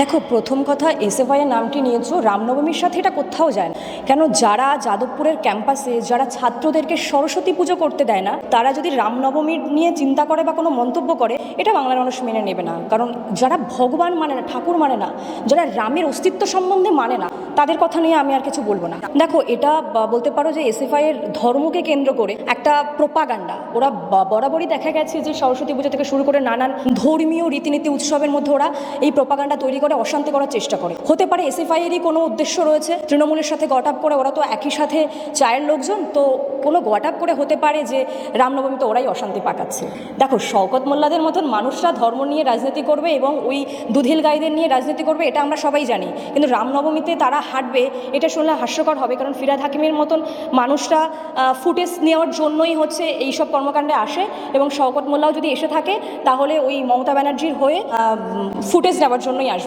দেখো, প্রথম কথা এসএফআই এর নামটি নিয়েছো, রামনবমীর সাথে এটা কোথাও যায় না। কেন, যারা যাদবপুরের ক্যাম্পাসে যারা ছাত্রদেরকে সরস্বতী পুজো করতে দেয় না, তারা যদি রামনবমীর নিয়ে চিন্তা করে বা কোনো মন্তব্য করে, এটা বাংলার মানুষ মেনে নেবে না। কারণ যারা ভগবান মানে না, ঠাকুর মানে না, যারা রামের অস্তিত্ব সম্বন্ধে মানে না, তাদের কথা নিয়ে আমি আর কিছু বলবো না। দেখো, এটা বলতে পারো যে এসএফআই এর ধর্মকে কেন্দ্র করে একটা প্রোপাগান্ডা। ওরা বরাবরই দেখা গেছে যে সরস্বতী পুজো থেকে শুরু করে নানান ধর্মীয় রীতিনীতি উৎসবের মধ্যে ওরা এই প্রোপাগান্ডা তৈরি করে অশান্তি করার চেষ্টা করে। হতে পারে এসএফআই এরই কোনো উদ্দেশ্য রয়েছে, তৃণমূলের সাথে গট আপ করে, ওরা তো একই সাথে চায়ের লোকজন, তো কোনো গট আপ করে হতে পারে যে রামনবমীতে ওরাই অশান্তি পাকাচ্ছে। দেখো, শওকত মোল্লাদের মতন মানুষরা ধর্ম নিয়ে রাজনীতি করবে এবং ওই দুধিল গাইদের নিয়ে রাজনীতি করবে, এটা আমরা সবাই জানি। কিন্তু রামনবমীতে তারা হাঁটবে, এটা শুনলে হাস্যকর হবে। কারণ ফিরহাদ হাকিমের মতন মানুষরা ফুটেজ নেওয়ার জন্যই হচ্ছে এইসব কর্মকাণ্ডে আসে, এবং শওকত মোল্লাও যদি এসে থাকে তাহলে ওই মমতা ব্যানার্জির হয়ে ফুটেজ নেওয়ার জন্যই আসবে।